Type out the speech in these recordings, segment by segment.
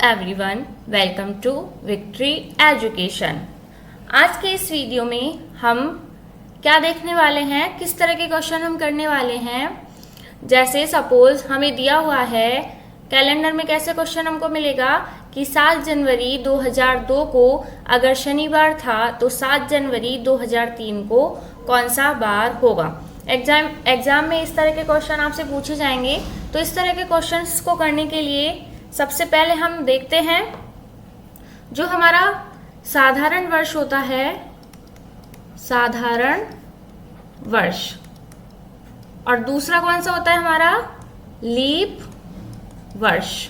Everyone, welcome to Victory Education. आज के इस वीडियो में हम क्या देखने वाले हैं, किस तरह के क्वेश्चन हम करने वाले हैं। जैसे सपोज हमें दिया हुआ है कैलेंडर में, कैसे क्वेश्चन हमको मिलेगा कि 7 जनवरी 2002 को अगर शनिवार था तो 7 जनवरी 2003 को कौन सा बार होगा। एग्जाम में इस तरह के क्वेश्चन आपसे पूछे जाएंगे। तो इस तरह के क्वेश्चंस को करने के लिए सबसे पहले हम देखते हैं जो हमारा साधारण वर्ष होता है, साधारण वर्ष, और दूसरा कौन सा होता है हमारा लीप वर्ष।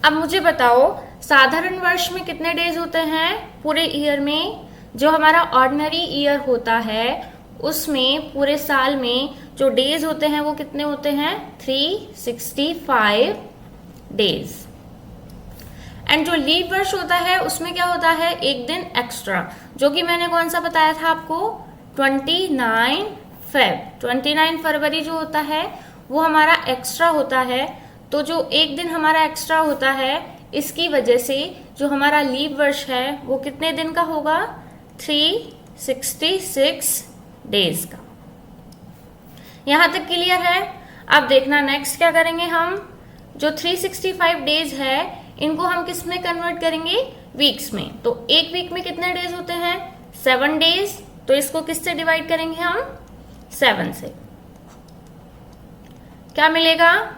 अब मुझे बताओ साधारण वर्ष में कितने डेज होते हैं पूरे ईयर में। जो हमारा ऑर्डिनरी ईयर होता है उसमें पूरे साल में जो डेज होते हैं वो कितने होते हैं, 365 डेज। एंड जो लीप वर्ष होता है उसमें क्या होता है, एक दिन एक्स्ट्रा, जो कि मैंने कौन सा बताया था आपको, 29 फरवरी जो होता है वो हमारा एक्स्ट्रा होता है। तो जो एक दिन हमारा एक्स्ट्रा होता है इसकी वजह से जो हमारा लीप वर्ष है वो कितने दिन का होगा, 366 डेज का। यहां तक क्लियर है। अब देखना नेक्स्ट क्या करेंगे हम, जो 365 डेज है इनको हम किस में कन्वर्ट करेंगे, वीक्स में। तो एक वीक में कितने डेज होते हैं, 7 डेज। तो इसको किससे डिवाइड करेंगे हम, 7 से। क्या मिलेगा,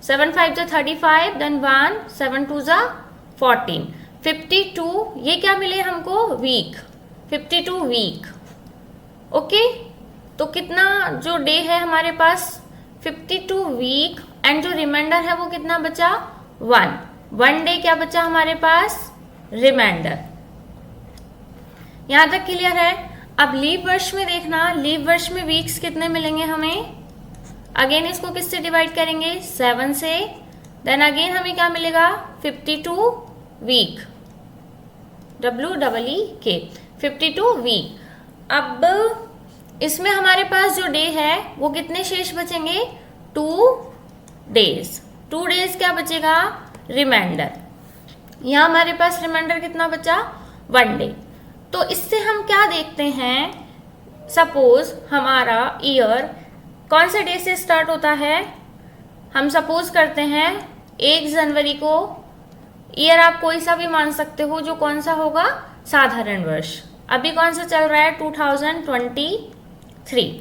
7 5 जा 35, देन 1 7 2 जा 14, 52। ये क्या मिले हमको, वीक, 52 वीक। ओके, तो कितना जो डे है हमारे पास, 52 वीक। एंड जो रिमाइंडर है वो कितना बचा, 1 डे क्या बचा हमारे पास, रिमाइंडर। यहां तक क्लियर है। अब लीप वर्ष में देखना, लीप वर्ष में वीक्स कितने मिलेंगे हमें। अगेन इसको किससे डिवाइड करेंगे, 7 से। देन अगेन हमें क्या मिलेगा, 52 वीक, WEEK, 52 वीक। अब इसमें हमारे पास जो डे है वो कितने शेष बचेंगे, 2 डेज। 2 डेज क्या बचेगा, रिमाइंडर। यहां हमारे पास रिमाइंडर कितना बचा, 1 डे। तो इससे हम क्या देखते हैं, सपोज हमारा ईयर कौन से डे से स्टार्ट होता है। हम सपोज करते हैं 1 जनवरी को, ईयर आप कोई सा भी मान सकते हो, जो कौन सा होगा, साधारण वर्ष। अभी कौन सा चल रहा है, 2023।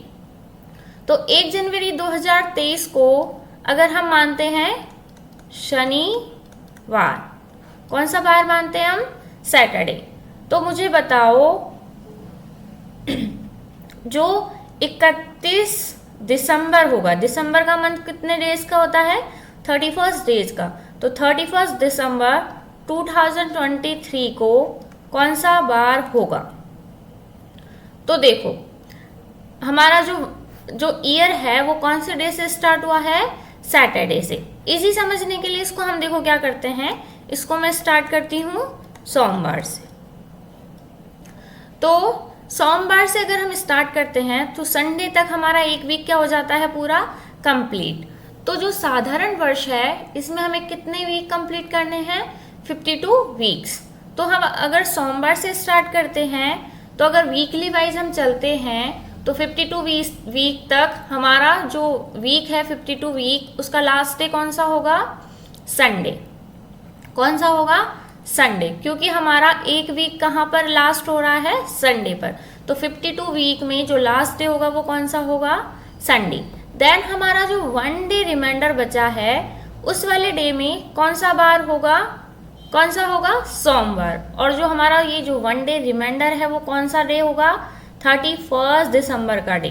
तो 1 जनवरी 2023 को अगर हम मानते हैं शनिवार, कौन सा बार मानते हैं हम, सैटरडे। तो मुझे बताओ जो 31 दिसंबर होगा, दिसंबर का मंथ कितने डेज का होता है, 31 डेज का। तो 31 दिसंबर 2023 को कौन सा बार होगा। तो देखो हमारा जो ईयर है वो कौन से डे से स्टार्ट हुआ है, सैटरडे से। इजी समझने के लिए इसको हम देखो क्या करते हैं, इसको मैं स्टार्ट करती हूँ सोमवार से। तो सोमवार से अगर हम स्टार्ट करते हैं तो संडे तक हमारा एक वीक क्या हो जाता है, पूरा कंप्लीट। तो जो साधारण वर्ष है इसमें हमें कितने वीक कंप्लीट करने हैं, 52 वीक्स। तो हम अगर सोमवार से स्टार्ट करते हैं तो अगर वीकली वाइज हम चलते हैं तो 52 वीक तक हमारा जो वीक है 52 वीक, उसका लास्ट डे कौन सा होगा, संडे। कौन सा होगा, संडे, क्योंकि हमारा एक वीक कहाँ पर लास्ट हो रहा है, संडे पर। तो 52 वीक में जो लास्ट डे होगा वो कौन सा होगा, संडे। देन हमारा जो 1 डे रिमाइंडर बचा है उस वाले डे में कौन सा बार होगा, कौन सा होगा, सोमवार। और जो हमारा ये जो 1 डे रिमाइंडर है वो कौन सा डे होगा, 31 दिसंबर का डे।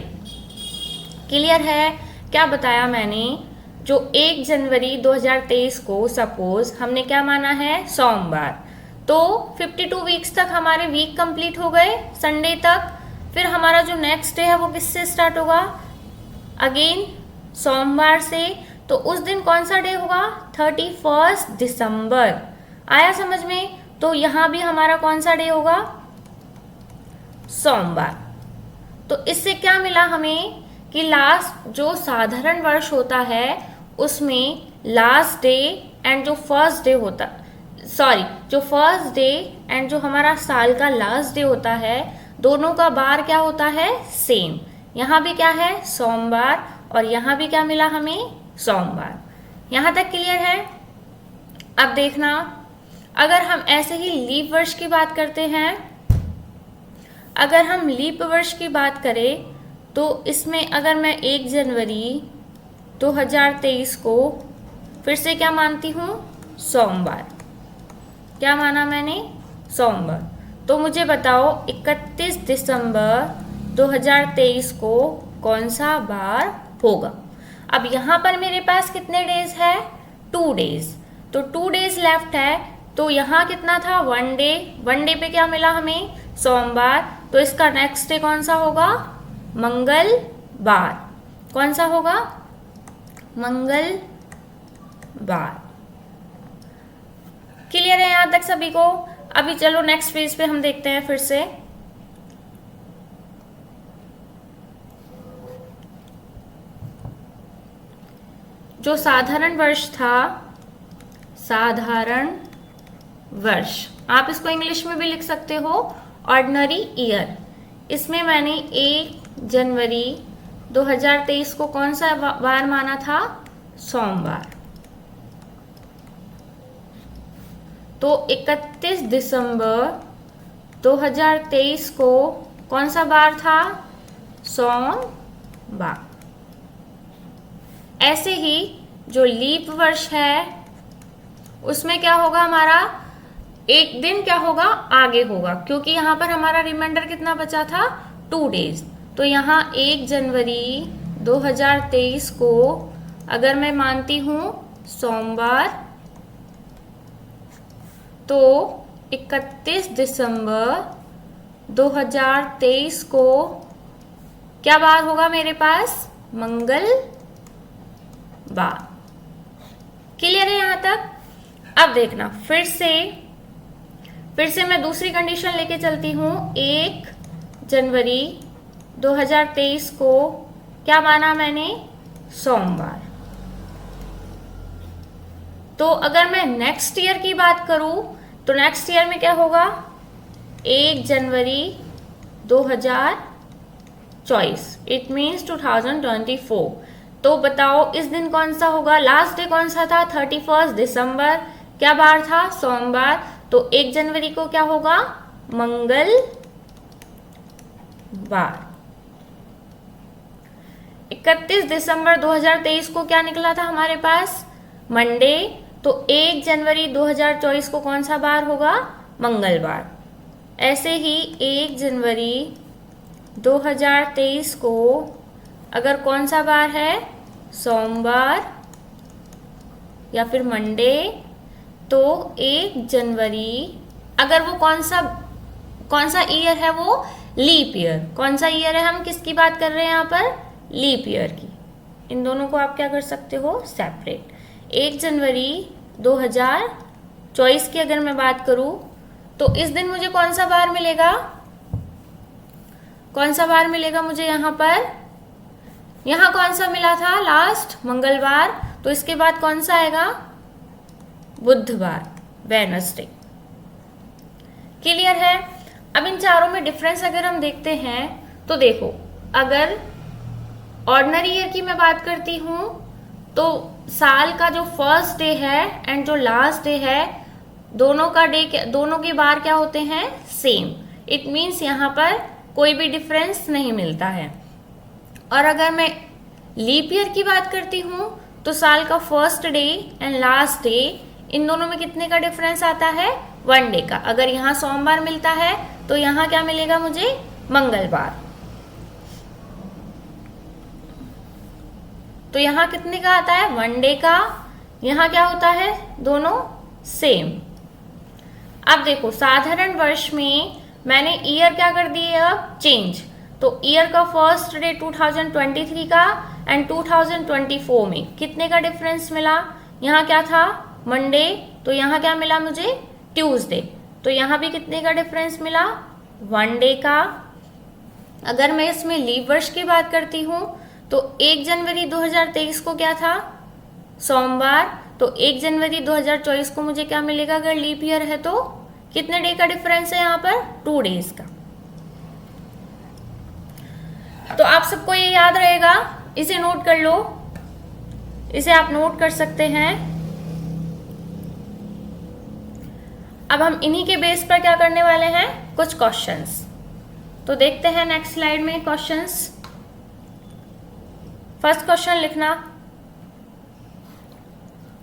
क्लियर है। क्या बताया मैंने, जो 1 जनवरी 2023 को सपोज हमने क्या माना है, सोमवार। तो 52 वीक्स तक हमारे वीक कंप्लीट हो गए संडे तक। फिर हमारा जो नेक्स्ट डे है वो किससे स्टार्ट होगा, अगेन सोमवार से। तो उस दिन कौन सा डे होगा, 31 दिसंबर। आया समझ में। तो यहां भी हमारा कौन सा डे होगा, सोमवार। तो इससे क्या मिला हमें कि लास्ट जो साधारण वर्ष होता है उसमें लास्ट डे एंड जो फर्स्ट डे होता, सॉरी, जो फर्स्ट डे एंड जो हमारा साल का लास्ट डे होता है, दोनों का बार क्या होता है, सेम। यहाँ भी क्या है, सोमवार, और यहाँ भी क्या मिला हमें, सोमवार। यहाँ तक क्लियर है। अब देखना, अगर हम ऐसे ही लीप वर्ष की बात करते हैं, अगर हम लीप वर्ष की बात करें तो इसमें अगर मैं 1 जनवरी 2023 को फिर से क्या मानती हूँ, सोमवार। क्या माना मैंने, सोमवार। तो मुझे बताओ 31 दिसंबर 2023 को कौन सा बार होगा। अब यहाँ पर मेरे पास कितने डेज है, 2 डेज, तो 2 डेज लेफ्ट है। तो यहाँ कितना था, 1 डे, 1 डे पे क्या मिला हमें, सोमवार। तो इसका नेक्स्ट डे कौन सा होगा, मंगलवार। कौन सा होगा, मंगलवार। क्लियर है यहाँ तक सभी को। अभी चलो नेक्स्ट पेज पे हम देखते हैं फिर से। जो साधारण वर्ष था, साधारण वर्ष, आप इसको इंग्लिश में भी लिख सकते हो ऑर्डिनरी ईयर। इसमें मैंने 1 जनवरी 2023 को कौन सा वार माना था, सोमवार। तो 31 दिसंबर 2023 को कौन सा बार था, सोमवार। ऐसे ही जो लीप वर्ष है उसमें क्या होगा, हमारा एक दिन क्या होगा, आगे होगा, क्योंकि यहाँ पर हमारा रिमाइंडर कितना बचा था, 2 डेज। तो यहाँ 1 जनवरी 2023 को अगर मैं मानती हूँ सोमवार, तो 31 दिसंबर 2023 को क्या बार होगा मेरे पास, मंगलवार। क्लियर है यहाँ तक। अब देखना, फिर से मैं दूसरी कंडीशन लेके चलती हूँ। 1 जनवरी 2023 को क्या माना मैंने, सोमवार। तो अगर मैं नेक्स्ट ईयर की बात करूं तो नेक्स्ट ईयर में क्या होगा, 1 जनवरी 2024, इट मीन्स 2024। तो बताओ इस दिन कौन सा होगा, लास्ट डे कौन सा था, 31 दिसंबर, क्या बार था, सोमवार। तो 1 जनवरी को क्या होगा, मंगलवार। 31 दिसंबर 2023 को क्या निकला था हमारे पास, मंडे। तो 1 जनवरी 2024 को कौन सा बार होगा, मंगलवार। ऐसे ही 1 जनवरी 2023 को अगर कौन सा बार है, सोमवार या फिर मंडे, तो 1 जनवरी अगर वो कौन सा ईयर है, वो लीप ईयर। कौन सा ईयर है, हम किसकी बात कर रहे हैं यहाँ पर, लीप ईयर की। इन दोनों को आप क्या कर सकते हो, सेपरेट। 1 जनवरी 2024 की अगर मैं बात करूं तो इस दिन मुझे कौन सा बार मिलेगा, कौन सा बार मिलेगा मुझे यहाँ पर, यहाँ कौन सा मिला था लास्ट, मंगलवार। तो इसके बाद कौन सा आएगा, बुधवार, वेडनेसडे। क्लियर है। अब इन चारों में डिफरेंस अगर हम देखते हैं तो देखो, अगर ऑर्डिनरी ईयर की मैं बात करती हूँ तो साल का जो फर्स्ट डे है एंड जो लास्ट डे है, दोनों के बार क्या होते हैं, सेम। इट मीन्स यहाँ पर कोई भी डिफरेंस नहीं मिलता है। और अगर मैं लीप ईयर की बात करती हूँ तो साल का first day and last day, इन दोनों में कितने का डिफरेंस आता है, 1 डे का। अगर यहाँ सोमवार मिलता है तो यहाँ क्या मिलेगा मुझे, मंगलवार। तो यहाँ कितने का आता है, 1 डे का। यहाँ क्या होता है, दोनों सेम। अब देखो, साधारण वर्ष में मैंने ईयर क्या कर दिए, अब चेंज। तो ईयर का फर्स्ट डे 2023 का एंड 2024 में कितने का डिफरेंस मिला, यहाँ क्या था, मंडे, तो यहाँ क्या मिला मुझे, ट्यूसडे। तो यहाँ भी कितने का डिफरेंस मिला, 1 डे का। अगर मैं इसमें लीप वर्ष की बात करती हूँ तो 1 जनवरी 2023 को क्या था, सोमवार। तो 1 जनवरी 2024 को मुझे क्या मिलेगा अगर लीप ईयर है तो? कितने डे का डिफरेंस है यहाँ पर? 2 डेज का। तो आप सबको ये याद रहेगा, इसे नोट कर लो, इसे आप नोट कर सकते हैं। अब हम इन्हीं के बेस पर क्या करने वाले हैं, कुछ क्वेश्चंस। तो देखते हैं नेक्स्ट स्लाइड में क्वेश्चंस। फर्स्ट क्वेश्चन लिखना।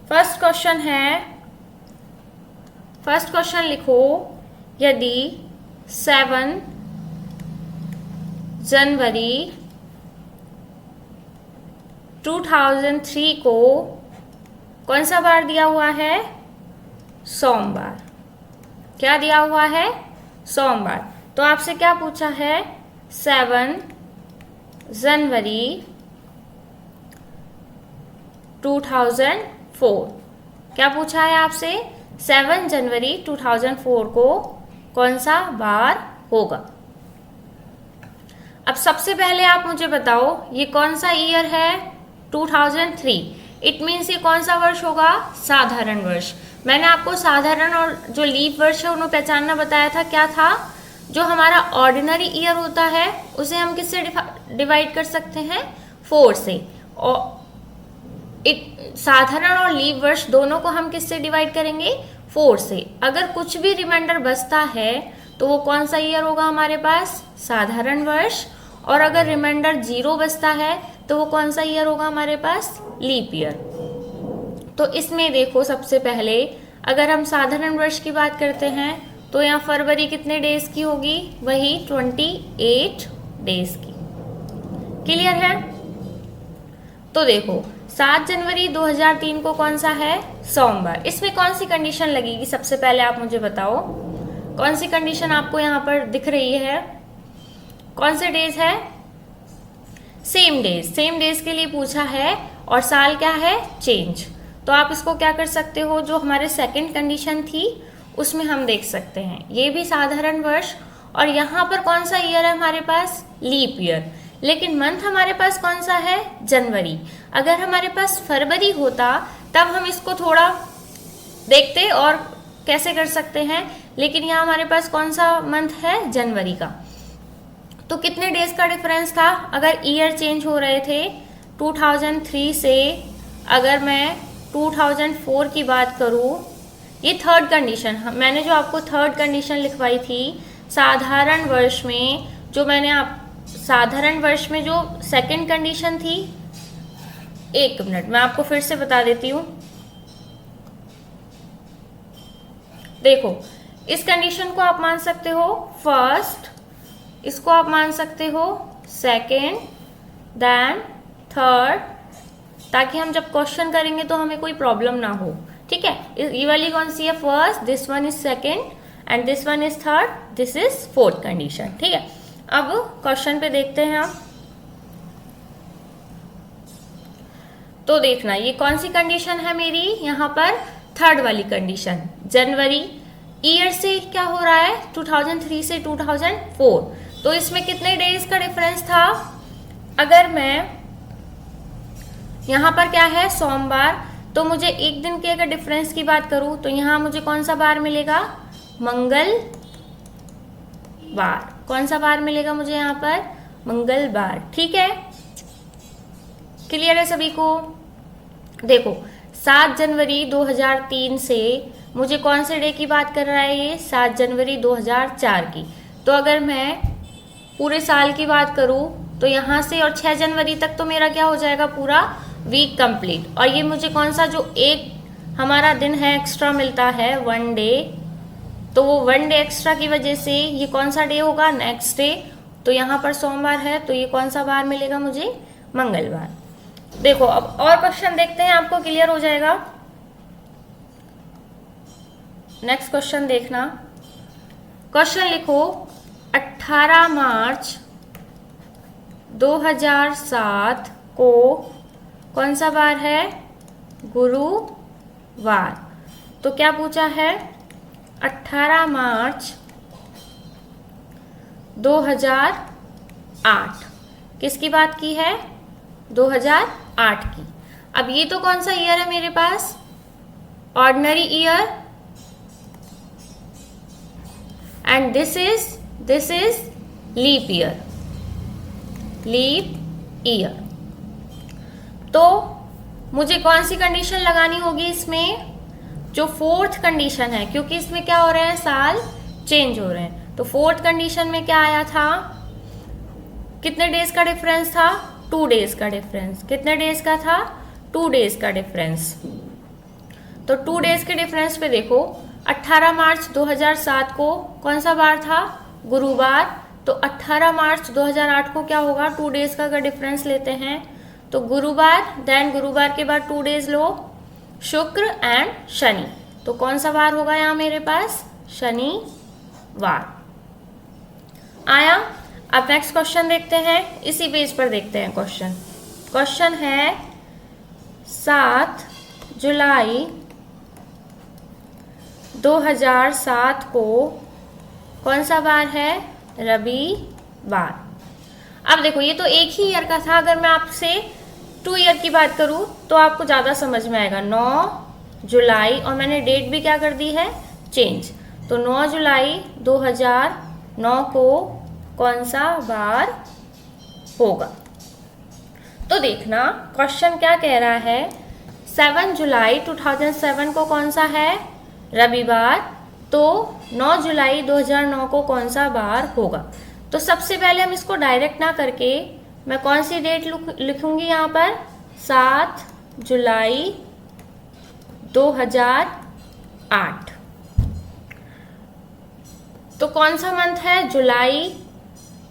फर्स्ट क्वेश्चन है, फर्स्ट क्वेश्चन लिखो, यदि 7 जनवरी 2003 को कौन सा बार दिया हुआ है? सोमवार। क्या दिया हुआ है? सोमवार। तो आपसे क्या पूछा है? 7 जनवरी 2004। क्या पूछा है आपसे? 7 जनवरी 2004 को कौन सा बार होगा? अब सबसे पहले आप मुझे बताओ ये कौन सा ईयर है? 2003। इट मीन्स ये कौन सा वर्ष होगा? साधारण वर्ष। मैंने आपको साधारण और जो लीप वर्ष है उन्हें पहचानना बताया था। क्या था? जो हमारा ऑर्डिनरी ईयर होता है उसे हम किससे डिवाइड कर सकते हैं? 4 से। और साधारण और लीप वर्ष दोनों को हम किससे डिवाइड करेंगे? 4 से। अगर कुछ भी रिमाइंडर बचता है तो वो कौन सा ईयर होगा हमारे पास? साधारण वर्ष। और अगर रिमाइंडर 0 बचता है तो वो कौन सा ईयर होगा हमारे पास? Leap year. तो इसमें देखो, सबसे पहले अगर हम साधारण वर्ष की बात करते हैं तो यहाँ फरवरी कितने डेज की होगी? वही 28 डेज की। क्लियर है? तो देखो 7 जनवरी 2003 को कौन सा है? सोमवार। इसमें कौन सी कंडीशन लगेगी? सबसे पहले आप मुझे बताओ, कौन सी कंडीशन आपको यहाँ पर दिख रही है? कौन से डेज है? Same days. सेम डेज के लिए पूछा है और साल क्या है? चेंज। तो आप इसको क्या कर सकते हो, जो हमारे सेकंड कंडीशन थी उसमें हम देख सकते हैं ये भी साधारण वर्ष। और यहाँ पर कौन सा ईयर है हमारे पास? Leap year. लेकिन मंथ हमारे पास कौन सा है? जनवरी। अगर हमारे पास फरवरी होता तब हम इसको थोड़ा देखते और कैसे कर सकते हैं, लेकिन यहाँ हमारे पास कौन सा मंथ है? जनवरी का। तो कितने डेज का डिफरेंस था? अगर ईयर चेंज हो रहे थे 2003 से, अगर मैं 2004 की बात करूँ, ये थर्ड कंडीशन, मैंने जो आपको थर्ड कंडीशन लिखवाई थी साधारण वर्ष में, जो मैंने आप साधारण वर्ष में जो सेकंड कंडीशन थी, 1 मिनट मैं आपको फिर से बता देती हूँ। देखो, इस कंडीशन को आप मान सकते हो फर्स्ट, इसको आप मान सकते हो सेकंड, देन थर्ड, ताकि हम जब क्वेश्चन करेंगे तो हमें कोई प्रॉब्लम ना हो। ठीक है? ये वाली कौन सी है? First, this one is second and this one is third, this is fourth condition. ठीक है? अब क्वेश्चन पे देखते हैं आप। तो देखना ये कौन सी कंडीशन है मेरी, यहाँ पर थर्ड वाली कंडीशन। जनवरी ईयर से क्या हो रहा है? 2003 से 2004। तो इसमें कितने डेज का डिफरेंस था? अगर मैं यहाँ पर क्या है? सोमवार। तो मुझे एक दिन के अगर डिफरेंस की बात करूं तो यहाँ मुझे कौन सा बार मिलेगा? मंगलवार। कौन सा बार मिलेगा मुझे यहाँ पर? मंगलवार। ठीक है? क्लियर है सभी को? देखो 7 जनवरी 2003 से मुझे कौन से डे की बात कर रहा है ये? 7 जनवरी 2004 की। तो अगर मैं पूरे साल की बात करूं तो यहाँ से और 6 जनवरी तक तो मेरा क्या हो जाएगा? पूरा वीक कंप्लीट। और ये मुझे कौन सा जो एक हमारा दिन है एक्स्ट्रा मिलता है, 1 डे, तो वो 1 डे एक्स्ट्रा की वजह से ये कौन सा डे होगा? Next day. तो यहाँ पर सोमवार है तो ये कौन सा बार मिलेगा मुझे? मंगलवार। देखो अब और क्वेश्चन देखते हैं, आपको क्लियर हो जाएगा। नेक्स्ट क्वेश्चन देखना। क्वेश्चन लिखो 18 मार्च 2007 को कौन सा बार है? गुरुवार। तो क्या पूछा है? 18 मार्च 2008 किसकी बात की है? 2008 की। अब ये तो कौन सा ईयर है मेरे पास, ordinary year, and this is leap year, leap year. तो मुझे कौन सी कंडीशन लगानी होगी इसमें, जो फोर्थ कंडीशन है, क्योंकि इसमें क्या हो रहा है, साल चेंज हो रहे हैं। तो फोर्थ कंडीशन में क्या आया था, कितने डेज का डिफरेंस था, 2 डेज का डिफरेंस। कितने डेज का था, 2 डेज का डिफरेंस। तो 2 डेज के डिफरेंस पे देखो, 18 मार्च 2007 को कौन सा बार था, गुरुवार। तो 18 मार्च 2008 को क्या होगा, 2 डेज का अगर डिफरेंस लेते हैं तो गुरुवार, देन गुरुवार के बाद 2 डेज लो, शुक्र एंड शनि। तो कौन सा वार होगा यहाँ मेरे पास, शनिवार आया। अब नेक्स्ट क्वेश्चन देखते हैं, इसी पेज पर देखते हैं क्वेश्चन। क्वेश्चन है 7 जुलाई 2007 को कौन सा वार है, रविवार। अब देखो ये तो एक ही ईयर का था, अगर मैं आपसे 2 ईयर की बात करूं तो आपको ज़्यादा समझ में आएगा। 9 जुलाई, और मैंने डेट भी क्या कर दी है, चेंज। तो 9 जुलाई 2009 को कौन सा वार होगा। तो देखना क्वेश्चन क्या कह रहा है, 7 जुलाई 2007 को कौन सा है, रविवार। तो 9 जुलाई 2009 को कौन सा वार होगा। तो सबसे पहले हम इसको डायरेक्ट ना करके मैं कौन सी डेट लिखूंगी यहाँ पर, 7 जुलाई 2008। तो कौन सा मंथ है, जुलाई,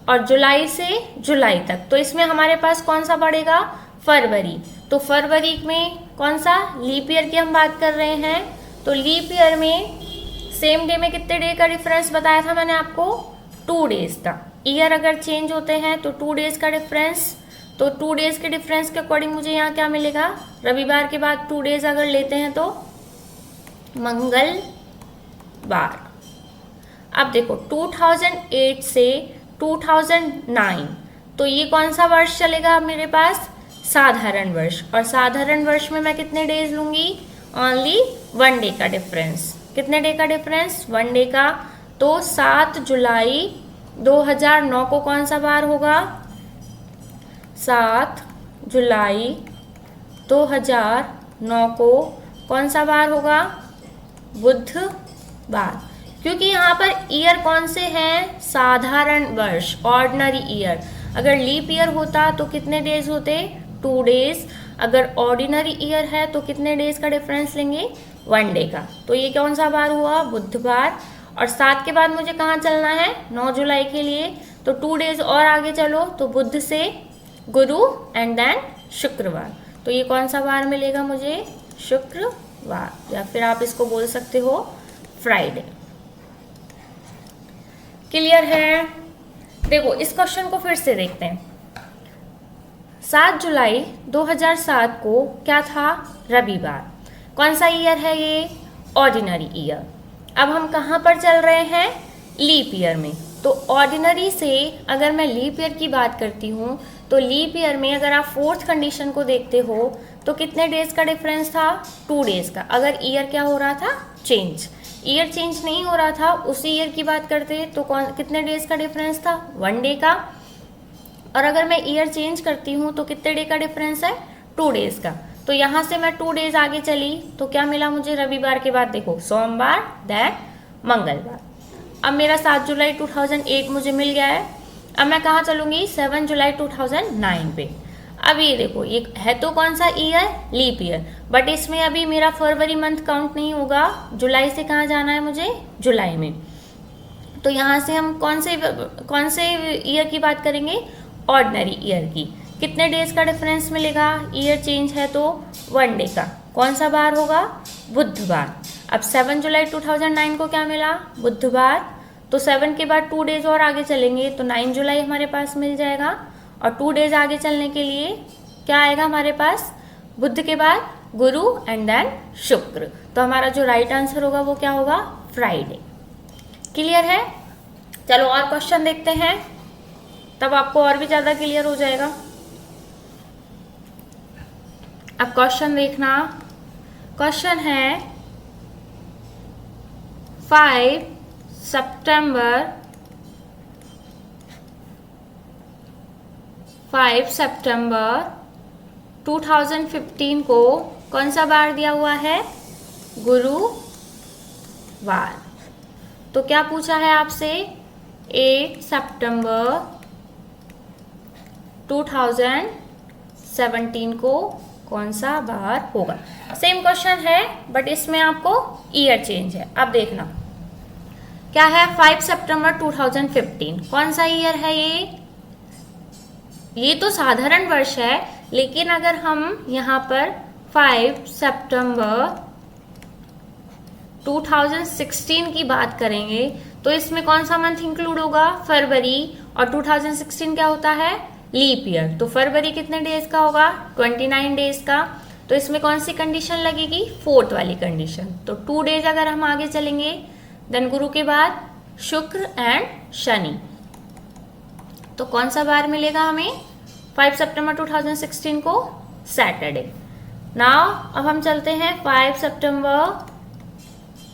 और जुलाई से जुलाई तक। तो इसमें हमारे पास कौन सा पड़ेगा, फरवरी। तो फरवरी में कौन सा, लीप ईयर की हम बात कर रहे हैं। तो लीप ईयर में सेम डे में कितने डे का डिफरेंस बताया था मैंने आपको, 2 डेज का। ईयर अगर चेंज होते हैं तो 2 डेज का डिफरेंस। तो 2 डेज के डिफरेंस के अकॉर्डिंग मुझे यहाँ क्या मिलेगा, रविवार के बाद 2 डेज अगर लेते हैं तो मंगलवार। अब देखो 2008 से 2009, तो ये कौन सा वर्ष चलेगा मेरे पास, साधारण वर्ष। और साधारण वर्ष में मैं कितने डेज लूंगी, ओनली 1 डे का डिफरेंस। कितने डे का डिफरेंस, 1 डे का। तो 7 जुलाई 2009 को कौन सा वार होगा, 7 जुलाई 2009 को कौन सा वार होगा, बुधवार। क्योंकि यहाँ पर ईयर कौन से हैं, साधारण वर्ष, ऑर्डिनरी ईयर। अगर लीप ईयर होता तो कितने डेज होते, 2 डेज। अगर ऑर्डिनरी ईयर है तो कितने डेज का डिफरेंस लेंगे, 1 डे का। तो ये कौन सा वार हुआ, बुधवार। और 7 के बाद मुझे कहाँ चलना है, 9 जुलाई के लिए। तो 2 डेज और आगे चलो, तो बुध से गुरु एंड देन शुक्रवार। तो ये कौन सा वार मिलेगा मुझे, शुक्रवार, या फिर आप इसको बोल सकते हो फ्राइडे। क्लियर है। देखो इस क्वेश्चन को फिर से देखते हैं। 7 जुलाई 2007 को क्या था, रविवार। कौन सा ईयर है ये, ऑर्डिनरी ईयर। अब हम कहाँ पर चल रहे हैं, लीप ईयर में। तो ऑर्डिनरी से अगर मैं लीप ईयर की बात करती हूँ तो लीप ईयर में अगर आप फोर्थ कंडीशन को देखते हो तो कितने डेज का डिफरेंस था, 2 डेज का। अगर ईयर क्या हो रहा था, चेंज। ईयर चेंज नहीं हो रहा था, उसी ईयर की बात करते तो कितने डेज का डिफरेंस था, 1 डे का। और अगर मैं ईयर चेंज करती हूँ तो कितने डे का डिफरेंस है, 2 डेज का। तो यहाँ से मैं 2 डेज आगे चली तो क्या मिला मुझे, रविवार के बाद देखो सोमवार, देन मंगलवार। अब मेरा 7 जुलाई 2008 मुझे मिल गया है। अब मैं कहाँ चलूँगी, 7 जुलाई 2009 पे। अब ये देखो, ये है तो कौन सा ईयर, लीप ईयर, बट इसमें अभी मेरा फरवरी मंथ काउंट नहीं होगा। जुलाई से कहाँ जाना है मुझे, जुलाई में। तो यहाँ से हम कौन से ईयर की बात करेंगे, ऑर्डिनरी ईयर की। कितने डेज का डिफरेंस मिलेगा, ईयर चेंज है तो 1 डे का। कौन सा बार होगा, बुधवार। अब 7 जुलाई 2009 को क्या मिला, बुधवार। तो 7 के बाद 2 डेज और आगे चलेंगे तो 9 जुलाई हमारे पास मिल जाएगा। और 2 डेज आगे चलने के लिए क्या आएगा हमारे पास, बुध के बाद गुरु एंड देन शुक्र। तो हमारा जो राइट आंसर होगा वो क्या होगा, फ्राइडे। क्लियर है। चलो और क्वेश्चन देखते हैं, तब आपको और भी ज़्यादा क्लियर हो जाएगा। अब क्वेश्चन देखना, क्वेश्चन है 5 सितंबर 2015 को कौन सा बार दिया हुआ है? गुरुवार। तो क्या पूछा है आपसे? 8 सितंबर 2017 को कौन सा बार होगा? सेम क्वेश्चन है बट इसमें आपको ईयर चेंज है। अब देखना क्या है, 5 सितंबर 2015 कौन सा ईयर है? ये तो साधारण वर्ष है, लेकिन अगर हम यहाँ पर 5 सितंबर 2016 की बात करेंगे तो इसमें कौन सा मंथ इंक्लूड होगा? फरवरी। और 2016 क्या होता है? Leap year. तो फरवरी कितने डेज का होगा? 29 डेज का। तो इसमें कौन सी कंडीशन लगेगी? फोर्थ वाली कंडीशन। तो 2 डेज अगर हम आगे चलेंगे, देन गुरु के बाद शुक्र एंड शनि। तो कौन सा बार मिलेगा हमें 5 सितंबर 2016 को? सैटरडे। नाउ अब हम चलते हैं 5 सितंबर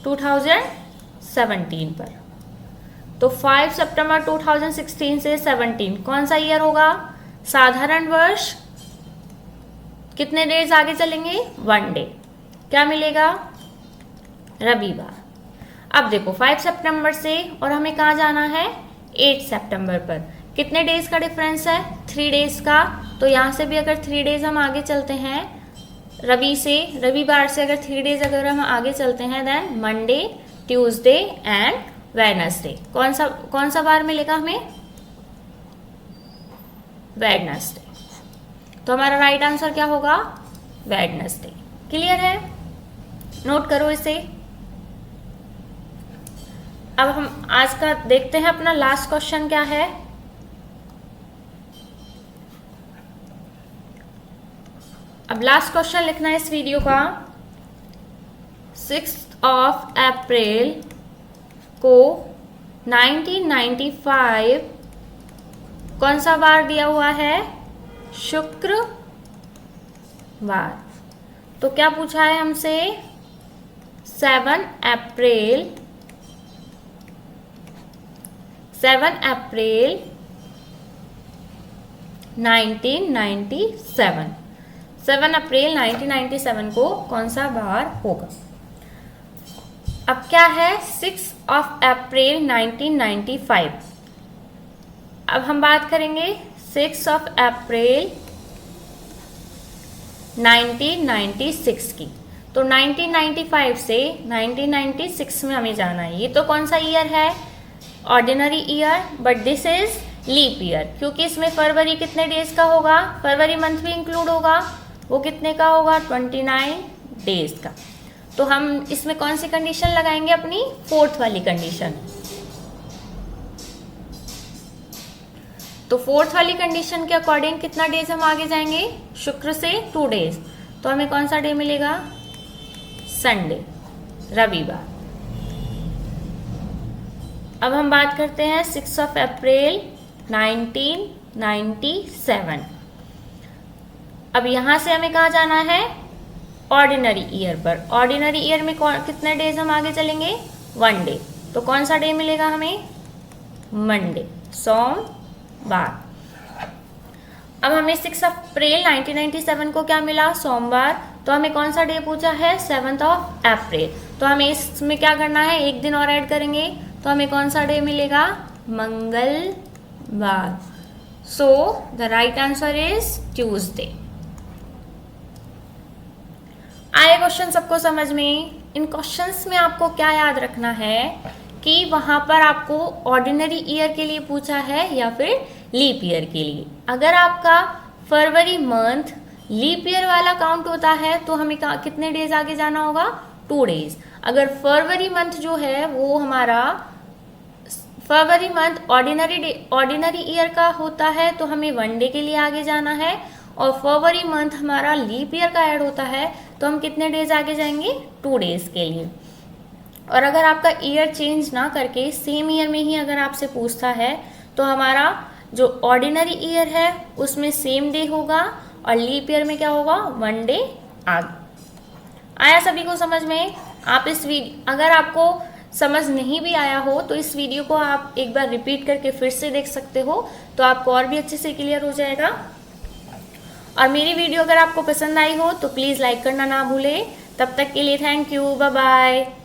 2017 पर। तो 5 सितंबर 2016 से 17 कौन सा ईयर होगा? साधारण वर्ष। कितने डेज आगे चलेंगे? 1 डे। क्या मिलेगा? रविवार। अब देखो 5 सितंबर से और हमें कहाँ जाना है? 8 सितंबर पर। कितने डेज का डिफरेंस है? 3 डेज का। तो यहाँ से भी अगर 3 डेज हम आगे चलते हैं, रविवार से अगर 3 डेज अगर हम आगे चलते हैं, then Monday, Tuesday and Wednesday. कौन सा बार मिलेगा हमें? वेडनेसडे। तो हमारा राइट आंसर क्या होगा? वेडनेसडे। क्लियर है? नोट करो इसे। अब हम आज का देखते हैं अपना लास्ट क्वेश्चन क्या है। अब लास्ट क्वेश्चन लिखना है इस वीडियो का। 6 अप्रैल को 1995 कौन सा बार दिया हुआ है? शुक्रवार। तो क्या पूछा है हमसे? 7 अप्रैल 1997। 7 अप्रैल 1997 को कौन सा बार होगा? अब क्या है? 6 अप्रैल 1995। अब हम बात करेंगे 6 अप्रैल 1996 की। तो 1995 से 1996 में हमें जाना है। ये तो कौन सा ईयर है? Ordinary year, but this is leap year, क्योंकि इसमें फरवरी कितने डेज का होगा? फरवरी मंथ भी इंक्लूड होगा। वो कितने का होगा? 29 डेज का। तो हम इसमें कौन सी कंडीशन लगाएंगे? अपनी फोर्थ वाली कंडीशन। तो फोर्थ वाली कंडीशन के अकॉर्डिंग कितना डेज हम आगे जाएंगे? शुक्र से 2 डेज। तो हमें कौन सा डे मिलेगा? संडे, रविवार। अब हम बात करते हैं 6 अप्रैल 1997। अब यहां से हमें कहाँ जाना है? ऑर्डिनरी ईयर पर। ऑर्डिनरी ईयर में कितने डेज हम आगे चलेंगे? 1 डे। तो कौन सा डे मिलेगा हमें? मंडे, सोमवार। अब हमें 6 अप्रैल 1997 को क्या मिला? सोमवार। तो हमें कौन सा डे पूछा है? 7 अप्रैल। तो हमें इसमें क्या करना है? एक दिन और ऐड करेंगे। तो हमें कौन सा डे मिलेगा? मंगलवार। So the right answer is Tuesday. आए क्वेश्चन सबको समझ में? इन क्वेश्चंस में आपको क्या याद रखना है कि वहां पर आपको ऑर्डिनरी ईयर के लिए पूछा है या फिर लीप ईयर के लिए। अगर आपका फरवरी मंथ लीप ईयर वाला काउंट होता है तो हमें कितने डेज आगे जाना होगा? 2 डेज। अगर फरवरी मंथ जो है वो हमारा फरवरी मंथ ऑर्डिनरी ईयर का होता है तो हमें 1 डे के लिए आगे जाना है। और फरवरी मंथ हमारा लीप ईयर का ऐड होता है तो हम कितने डेज आगे जाएंगे? 2 डेज के लिए। और अगर आपका ईयर चेंज ना करके सेम ईयर में ही अगर आपसे पूछता है तो हमारा जो ऑर्डिनरी ईयर है उसमें सेम डे होगा और लीप ईयर में क्या होगा, 1 डे आया सभी को समझ में। आप इस अगर आपको समझ नहीं भी आया हो तो इस वीडियो को आप एक बार रिपीट करके फिर से देख सकते हो, तो आपको और भी अच्छे से क्लियर हो जाएगा। और मेरी वीडियो अगर आपको पसंद आई हो तो प्लीज़ लाइक करना ना भूलें। तब तक के लिए थैंक यू, बाय बाय।